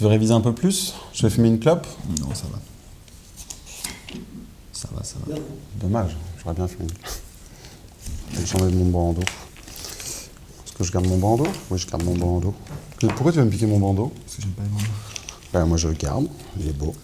veux réviser un peu plus? Je vais fumer une clope? Non, ça va. Ça va, ça va. Dommage, j'aurais bien fumé une clope. Je vais changer de mon bandeau. Est-ce que je garde mon bandeau? Oui, je garde mon bandeau. Pourquoi tu vas me piquer mon bandeau? Parce que j'aime pas les bandeaux. Ben, moi je le garde, il est beau.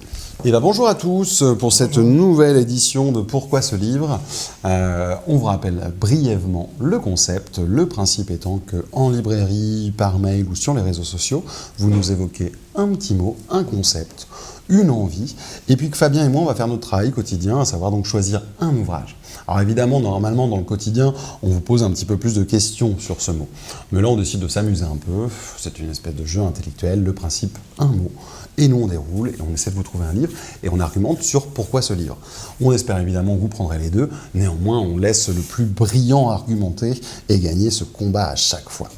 Et ben, bonjour à tous pour cette nouvelle édition de Pourquoi ce livre. On vous rappelle brièvement le concept, le principe étant qu'en librairie, par mail ou sur les réseaux sociaux, vous nous évoquez un petit mot, un concept, une envie, et puis que Fabien et moi on va faire notre travail quotidien, à savoir donc choisir un ouvrage. Alors évidemment, normalement dans le quotidien, on vous pose un petit peu plus de questions sur ce mot. Mais là on décide de s'amuser un peu, c'est une espèce de jeu intellectuel, le principe, un mot. Et nous, on déroule et on essaie de vous trouver un livre et on argumente sur pourquoi ce livre. On espère évidemment que vous prendrez les deux. Néanmoins, on laisse le plus brillant argumenter et gagner ce combat à chaque fois.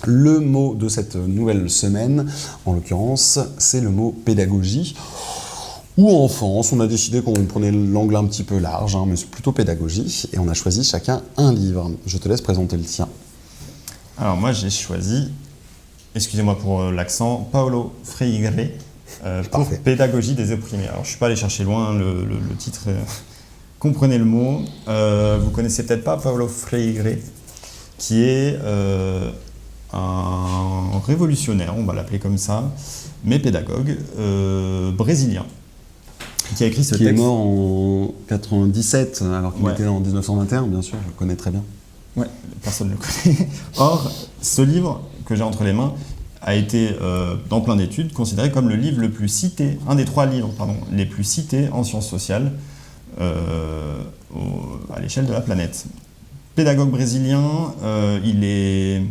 Le mot de cette nouvelle semaine, en l'occurrence, c'est le mot pédagogie. Ou enfance, on a décidé qu'on prenait l'angle un petit peu large, mais c'est plutôt pédagogie. Et on a choisi chacun un livre. Je te laisse présenter le tien. Alors moi, j'ai choisi... Excusez-moi pour l'accent, Paulo Freire, pour Pédagogie des opprimés. Alors je ne suis pas allé chercher loin le titre, comprenez le mot. Vous connaissez peut-être pas Paulo Freire, qui est un révolutionnaire, on va l'appeler comme ça, mais pédagogue, brésilien, qui a écrit ce texte. Qui est mort en 97, alors qu'il était là en 1921, bien sûr, je le connais très bien. Ouais, personne ne le connaît. Or, ce livre que j'ai entre les mains a été, dans plein d'études, considéré comme le livre le plus cité, un des 3 livres les plus cités en sciences sociales à l'échelle de la planète. Pédagogue brésilien, il est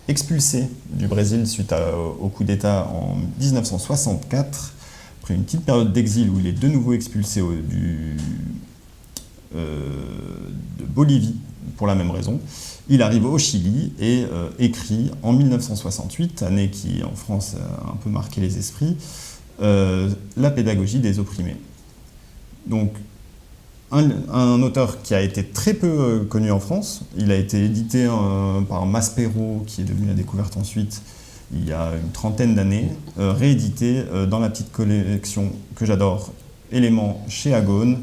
expulsé du Brésil suite au coup d'État en 1964, après une petite période d'exil où il est de nouveau expulsé de Bolivie pour la même raison. Il arrive au Chili et écrit en 1968, année qui en France a un peu marqué les esprits, La pédagogie des opprimés. Donc un auteur qui a été très peu connu en France. Il a été édité par Maspero, qui est devenu La Découverte ensuite, il y a une trentaine d'années, réédité dans la petite collection que j'adore, Éléments chez Agone,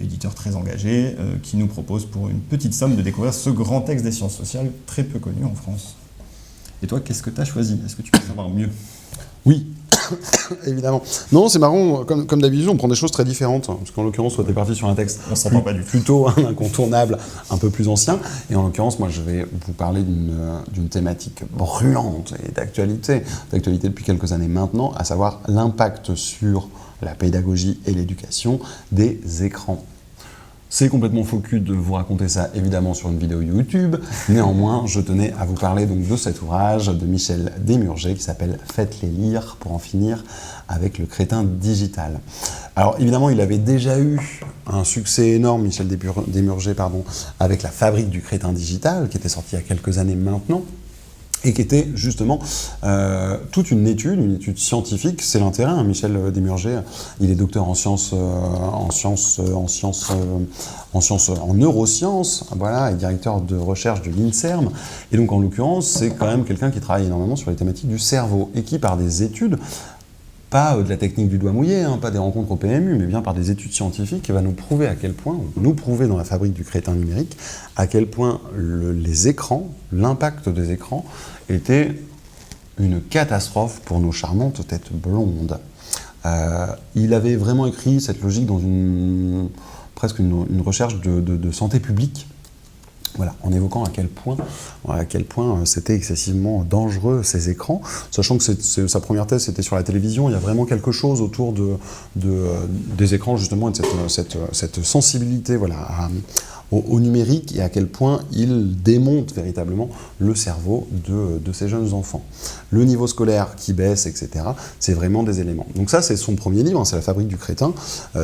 éditeur très engagé, qui nous propose pour une petite somme de découvrir ce grand texte des sciences sociales très peu connu en France. Et toi, qu'est-ce que tu as choisi? Est-ce que tu peux savoir mieux? Oui, évidemment. Non, c'est marrant, comme d'habitude, on prend des choses très différentes, parce qu'en l'occurrence, toi, tu es parti sur un texte plutôt un incontournable, un peu plus ancien, et en l'occurrence, moi, je vais vous parler d'une thématique brûlante et d'actualité depuis quelques années maintenant, à savoir l'impact sur la pédagogie et l'éducation des écrans. C'est complètement faux cul de vous raconter ça, évidemment, sur une vidéo YouTube. Néanmoins, je tenais à vous parler donc de cet ouvrage de Michel Desmurger qui s'appelle « Faites-les lire pour en finir avec le crétin digital ». Alors, évidemment, il avait déjà eu un succès énorme, Michel Desmurger, avec La Fabrique du crétin digital, qui était sorti il y a quelques années maintenant, et qui était justement toute une étude scientifique. C'est l'intérêt, Michel Desmurger, il est docteur en neurosciences, voilà, et directeur de recherche de l'INSERM. Et donc, en l'occurrence, c'est quand même quelqu'un qui travaille énormément sur les thématiques du cerveau et qui, par des études, pas de la technique du doigt mouillé, pas des rencontres au PMU, mais bien par des études scientifiques, va nous prouver à quel point, nous prouver dans La Fabrique du crétin numérique, à quel point les écrans, l'impact des écrans, était une catastrophe pour nos charmantes têtes blondes. Il avait vraiment écrit cette logique dans presque une recherche de santé publique, voilà, en évoquant à quel point c'était excessivement dangereux ces écrans, sachant que sa première thèse c'était sur la télévision. Il y a vraiment quelque chose autour des écrans justement et de cette sensibilité au numérique et à quel point il démonte véritablement le cerveau de ces jeunes enfants. Le niveau scolaire qui baisse, etc., c'est vraiment des éléments. Donc ça, c'est son premier livre, c'est La Fabrique du crétin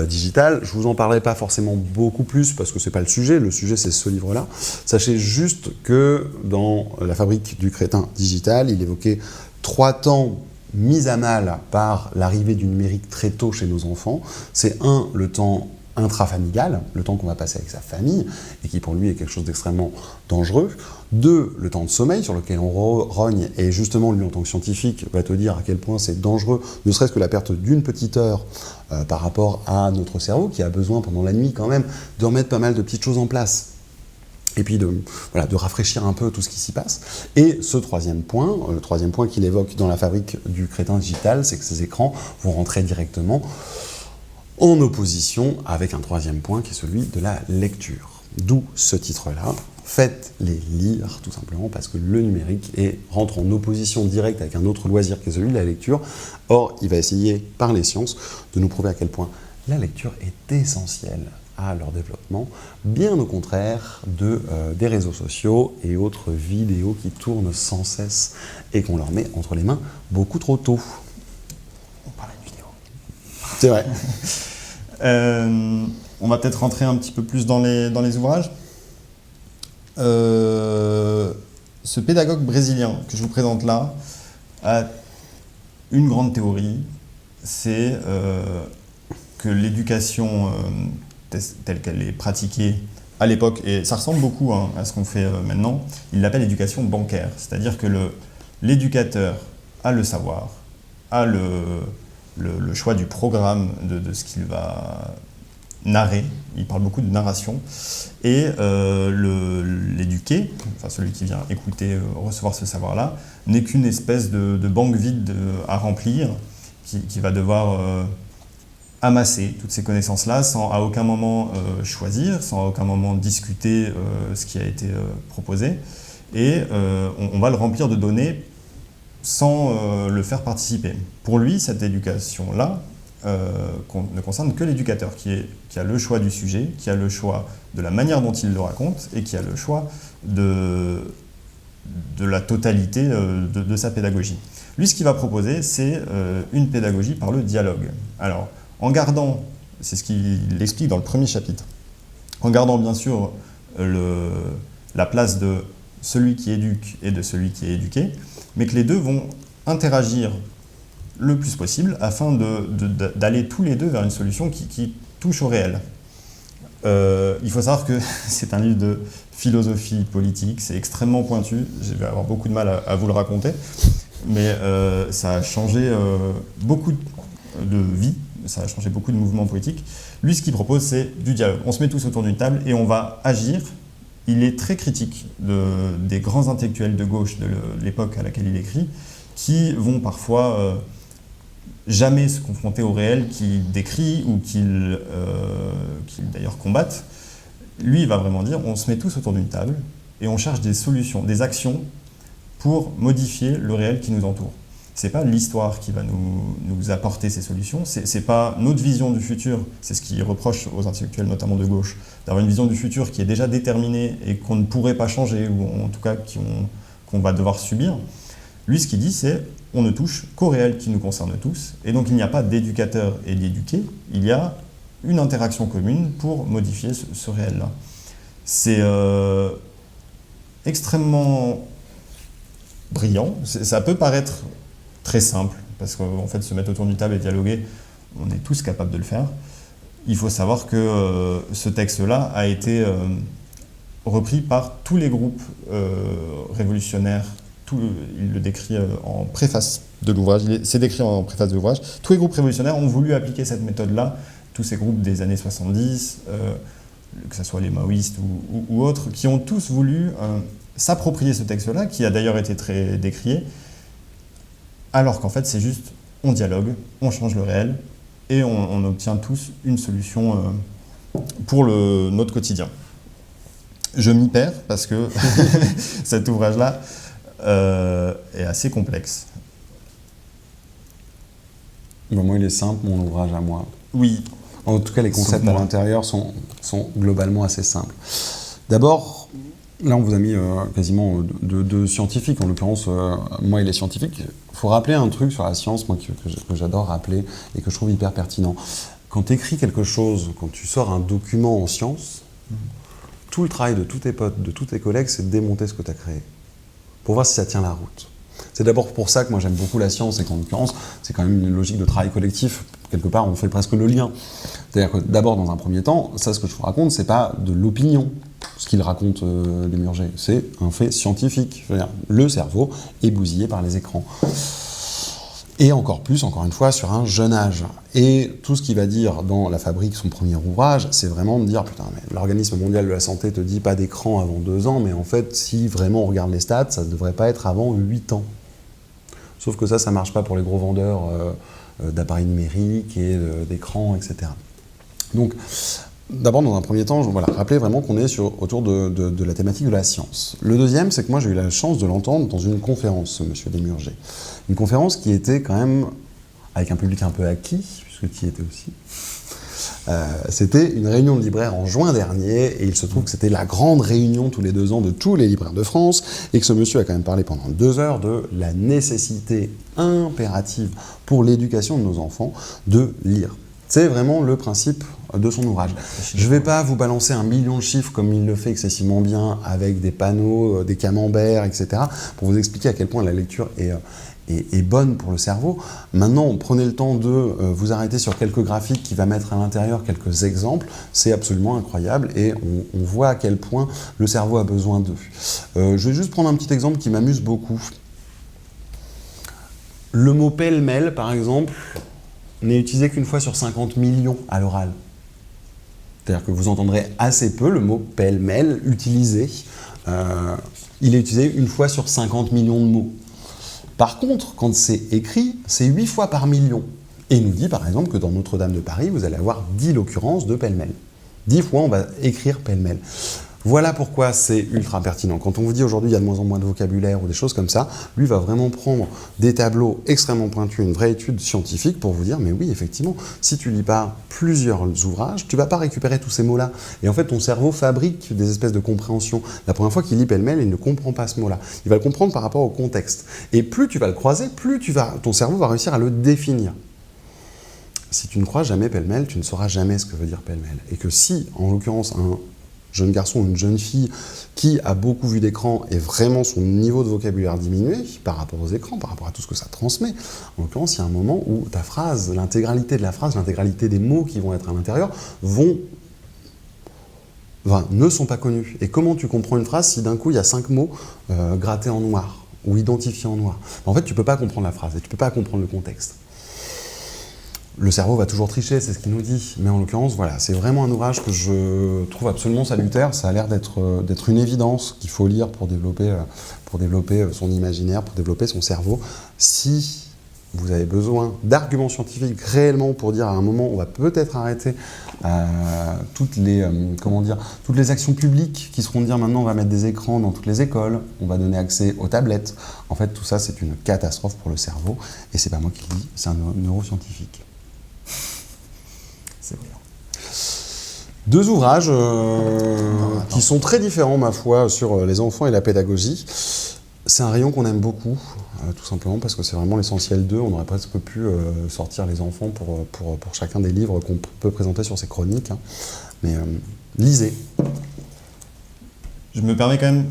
digital. Je vous en parlerai pas forcément beaucoup plus parce que c'est pas le sujet c'est ce livre-là. Sachez juste que dans La Fabrique du crétin digital, il évoquait 3 temps mis à mal par l'arrivée du numérique très tôt chez nos enfants. C'est le temps intrafamilial, le temps qu'on va passer avec sa famille, et qui pour lui est quelque chose d'extrêmement dangereux. 2, le temps de sommeil sur lequel on rogne, et justement lui en tant que scientifique va te dire à quel point c'est dangereux, ne serait-ce que la perte d'une petite heure par rapport à notre cerveau qui a besoin pendant la nuit quand même de remettre pas mal de petites choses en place. Et puis de rafraîchir un peu tout ce qui s'y passe. Et ce troisième point, le troisième point qu'il évoque dans la fabrique du crétin digital, c'est que ces écrans vont rentrer directement en opposition avec un troisième point qui est celui de la lecture. D'où ce titre-là, faites-les lire tout simplement parce que le numérique rentre en opposition directe avec un autre loisir qui est celui de la lecture. Or, il va essayer par les sciences de nous prouver à quel point la lecture est essentielle à leur développement, bien au contraire des réseaux sociaux et autres vidéos qui tournent sans cesse et qu'on leur met entre les mains beaucoup trop tôt. On parlait de vidéo. C'est vrai. On va peut-être rentrer un petit peu plus dans les ouvrages. Ce pédagogue brésilien que je vous présente là a une grande théorie, c'est que l'éducation telle qu'elle est pratiquée à l'époque, et ça ressemble beaucoup à ce qu'on fait maintenant, il l'appelle l'éducation bancaire, c'est-à-dire que l'éducateur a le savoir, a le choix du programme de ce qu'il va narrer, il parle beaucoup de narration, et l'éduqué, enfin celui qui vient écouter, recevoir ce savoir-là, n'est qu'une espèce de banque vide à remplir, qui va devoir amasser toutes ces connaissances-là sans à aucun moment choisir, sans à aucun moment discuter ce qui a été proposé, et on va le remplir de données sans le faire participer. Pour lui, cette éducation-là ne concerne que l'éducateur, qui a le choix du sujet, qui a le choix de la manière dont il le raconte, et qui a le choix de la totalité de sa pédagogie. Lui, ce qu'il va proposer, c'est une pédagogie par le dialogue. Alors, en gardant, c'est ce qu'il explique dans le premier chapitre, en gardant bien sûr la place de celui qui éduque et de celui qui est éduqué, mais que les deux vont interagir le plus possible afin d'aller tous les deux vers une solution qui touche au réel. Il faut savoir que c'est un livre de philosophie politique, c'est extrêmement pointu, je vais avoir beaucoup de mal à vous le raconter, mais ça a changé beaucoup de vies, ça a changé beaucoup de mouvements politiques. Lui, ce qu'il propose, c'est du dialogue. On se met tous autour d'une table et on va agir. Il est très critique des grands intellectuels de gauche de l'époque à laquelle il écrit, qui vont parfois jamais se confronter au réel qu'il décrit ou qu'il d'ailleurs combattent. Lui, il va vraiment dire, on se met tous autour d'une table et on cherche des solutions, des actions pour modifier le réel qui nous entoure. Ce n'est pas l'histoire qui va nous apporter ces solutions, ce n'est pas notre vision du futur, c'est ce qu'il reproche aux intellectuels, notamment de gauche, d'avoir une vision du futur qui est déjà déterminée et qu'on ne pourrait pas changer, ou en tout cas qu'on va devoir subir. Lui, ce qu'il dit, c'est on ne touche qu'au réel qui nous concerne tous, et donc il n'y a pas d'éducateur et d'éduqué, il y a une interaction commune pour modifier ce réel-là. C'est extrêmement brillant, ça peut paraître très simple, parce qu'en fait, se mettre autour d'une table et dialoguer, on est tous capables de le faire. Il faut savoir que ce texte-là a été repris par tous les groupes révolutionnaires. Il le décrit en préface de l'ouvrage, c'est décrit en préface de l'ouvrage. Tous les groupes révolutionnaires ont voulu appliquer cette méthode-là, tous ces groupes des années 70, que ce soit les maoïstes ou autres, qui ont tous voulu s'approprier ce texte-là, qui a d'ailleurs été très décrié, alors qu'en fait c'est juste, on dialogue, on change le réel, et on obtient tous une solution pour notre quotidien. Je m'y perds parce que cet ouvrage-là est assez complexe. Ben moi, il est simple, mon ouvrage à moi. Oui. En tout cas, les concepts à l'intérieur sont globalement assez simples. D'abord, là, on vous a mis quasiment deux scientifiques. En l'occurrence, moi, il est scientifique. Il faut rappeler un truc sur la science, moi, que j'adore rappeler et que je trouve hyper pertinent. Quand tu écris quelque chose, quand tu sors un document en science, tout le travail de tous tes potes, de tous tes collègues, c'est de démonter ce que tu as créé, pour voir si ça tient la route. C'est d'abord pour ça que moi j'aime beaucoup la science, et qu'en l'occurrence, c'est quand même une logique de travail collectif quelque part, on fait presque le lien. C'est-à-dire que d'abord, dans un premier temps, ça, ce que je vous raconte, c'est pas de l'opinion, ce qu'il raconte Desmurger, c'est un fait scientifique. Je veux dire, le cerveau est bousillé par les écrans. Et encore plus, encore une fois, sur un jeune âge. Et tout ce qu'il va dire dans La Fabrique, son premier ouvrage, c'est vraiment de dire, putain, mais l'Organisme mondial de la santé te dit pas d'écran avant 2 ans, mais en fait, si vraiment on regarde les stats, ça ne devrait pas être avant 8 ans. Sauf que ça marche pas pour les gros vendeurs d'appareils numériques et d'écrans, etc. Donc, d'abord, dans un premier temps, voilà, rappelez vraiment qu'on est autour de la thématique de la science. Le deuxième, c'est que moi, j'ai eu la chance de l'entendre dans une conférence, ce monsieur Desmurger. Une conférence qui était quand même, avec un public un peu acquis, puisque tu y étais aussi. C'était une réunion de libraires en juin dernier, et il se trouve que c'était la grande réunion tous les 2 ans de tous les libraires de France, et que ce monsieur a quand même parlé pendant 2 heures de la nécessité impérative pour l'éducation de nos enfants de lire. C'est vraiment le principe de son ouvrage. Je ne vais pas vous balancer 1 million de chiffres comme il le fait excessivement bien avec des panneaux, des camemberts, etc. pour vous expliquer à quel point la lecture est bonne pour le cerveau. Maintenant, prenez le temps de vous arrêter sur quelques graphiques qu'il va mettre à l'intérieur, quelques exemples. C'est absolument incroyable et on voit à quel point le cerveau a besoin d'eux. Je vais juste prendre un petit exemple qui m'amuse beaucoup. Le mot pêle-mêle, par exemple, n'est utilisé qu'une fois sur 50 millions à l'oral. C'est-à-dire que vous entendrez assez peu le mot pêle-mêle utilisé. Il est utilisé une fois sur 50 millions de mots. Par contre, quand c'est écrit, c'est 8 fois par million. Et il nous dit par exemple que dans Notre-Dame de Paris, vous allez avoir 10 occurrences de pêle-mêle. 10 fois, on va écrire pêle-mêle. Voilà pourquoi c'est ultra pertinent. Quand on vous dit aujourd'hui il y a de moins en moins de vocabulaire ou des choses comme ça, lui va vraiment prendre des tableaux extrêmement pointus, une vraie étude scientifique pour vous dire mais oui, effectivement, si tu lis pas plusieurs ouvrages, tu vas pas récupérer tous ces mots-là. Et en fait, ton cerveau fabrique des espèces de compréhension. La première fois qu'il lit pêle-mêle, il ne comprend pas ce mot-là. Il va le comprendre par rapport au contexte. Et plus tu vas le croiser, plus ton cerveau va réussir à le définir. Si tu ne crois jamais pêle-mêle, tu ne sauras jamais ce que veut dire pêle-mêle. Et que si, en l'occurrence, un jeune garçon ou une jeune fille qui a beaucoup vu d'écran et vraiment son niveau de vocabulaire diminué par rapport aux écrans, par rapport à tout ce que ça transmet. En l'occurrence, il y a un moment où ta phrase, l'intégralité de la phrase, l'intégralité des mots qui vont être à l'intérieur ne sont pas connus. Et comment tu comprends une phrase si d'un coup il y a 5 mots grattés en noir ou identifiés en noir? En fait, tu ne peux pas comprendre la phrase et tu ne peux pas comprendre le contexte. Le cerveau va toujours tricher, c'est ce qu'il nous dit. Mais en l'occurrence, voilà, c'est vraiment un ouvrage que je trouve absolument salutaire. Ça a l'air d'être une évidence qu'il faut lire pour développer son imaginaire, pour développer son cerveau. Si vous avez besoin d'arguments scientifiques réellement pour dire à un moment on va peut-être arrêter toutes les actions publiques qui seront de dire maintenant on va mettre des écrans dans toutes les écoles, on va donner accès aux tablettes. En fait, tout ça, c'est une catastrophe pour le cerveau. Et c'est pas moi qui le dis, c'est un neuroscientifique. C'est brillant. 2 ouvrages qui sont très différents, ma foi, sur les enfants et la pédagogie. C'est un rayon qu'on aime beaucoup, tout simplement parce que c'est vraiment l'essentiel d'eux. On aurait presque pu sortir les enfants pour chacun des livres qu'on peut présenter sur ces chroniques. Hein. Mais lisez. Je me permets quand même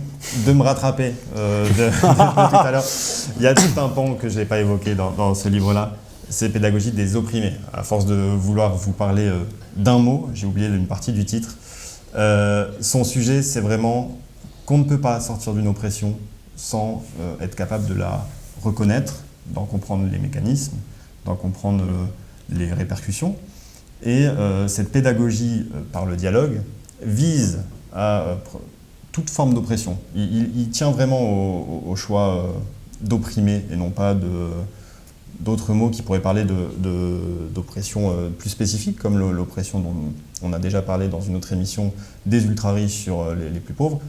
de me rattraper de tout à l'heure. Il y a tout un pan que je n'ai pas évoqué dans ce livre-là. C'est Pédagogie des opprimés. À force de vouloir vous parler d'un mot, j'ai oublié une partie du titre. Son sujet, c'est vraiment qu'on ne peut pas sortir d'une oppression sans être capable de la reconnaître, d'en comprendre les mécanismes, d'en comprendre les répercussions. Et cette pédagogie par le dialogue vise à toute forme d'oppression. Il tient vraiment au choix d'opprimer et non pas d'autres mots qui pourraient parler d'oppression plus spécifique, comme l'oppression dont on a déjà parlé dans une autre émission des ultra-riches sur les plus pauvres.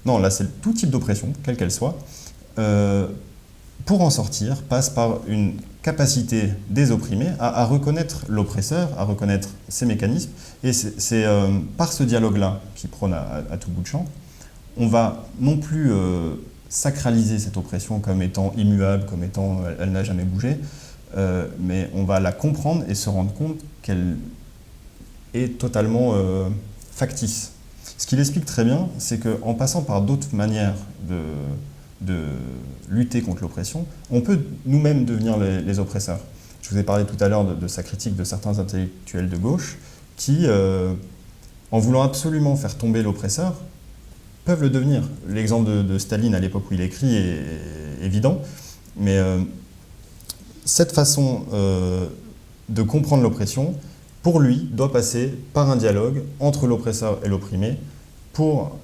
Non, là, c'est tout type d'oppression, quelle qu'elle soit. Pour en sortir, passe par une capacité des opprimés à reconnaître l'oppresseur, à reconnaître ses mécanismes. Et c'est par ce dialogue-là, qui prône à tout bout de champ, on va non plus sacraliser cette oppression comme étant immuable, comme étant elle n'a jamais bougé, mais on va la comprendre et se rendre compte qu'elle est totalement factice. Ce qu'il explique très bien, c'est qu'en passant par d'autres manières de lutter contre l'oppression, on peut nous-mêmes devenir les oppresseurs. Je Je vous ai parlé tout à l'heure de sa critique de certains intellectuels de gauche qui, en voulant absolument faire tomber l'oppresseur, peuvent le devenir. L'exemple de Staline à l'époque où il écrit est évident, mais cette façon de comprendre l'oppression, pour lui, doit passer par un dialogue entre l'oppresseur et l'opprimé pour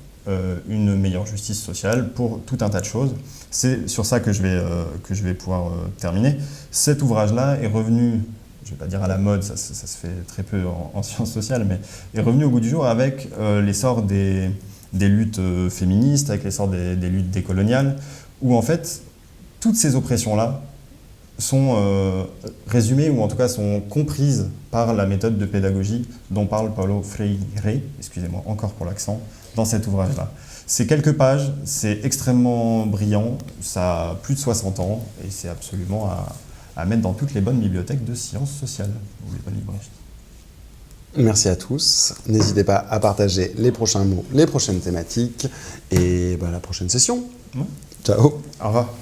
une meilleure justice sociale, pour tout un tas de choses. C'est sur ça que je vais pouvoir terminer. Cet ouvrage-là est revenu, je ne vais pas dire à la mode, ça se fait très peu en sciences sociales, mais est revenu au goût du jour avec l'essor des luttes féministes, avec l'essor des luttes décoloniales, où en fait, toutes ces oppressions-là sont résumées, ou en tout cas sont comprises par la méthode de pédagogie dont parle Paulo Freire, excusez-moi encore pour l'accent, dans cet ouvrage-là. C'est quelques pages, c'est extrêmement brillant, ça a plus de 60 ans, et c'est absolument à mettre dans toutes les bonnes bibliothèques de sciences sociales, ou les bonnes librairies. Merci à tous. N'hésitez pas à partager les prochains mots, les prochaines thématiques, et à la prochaine session. Ouais. Ciao. Au revoir.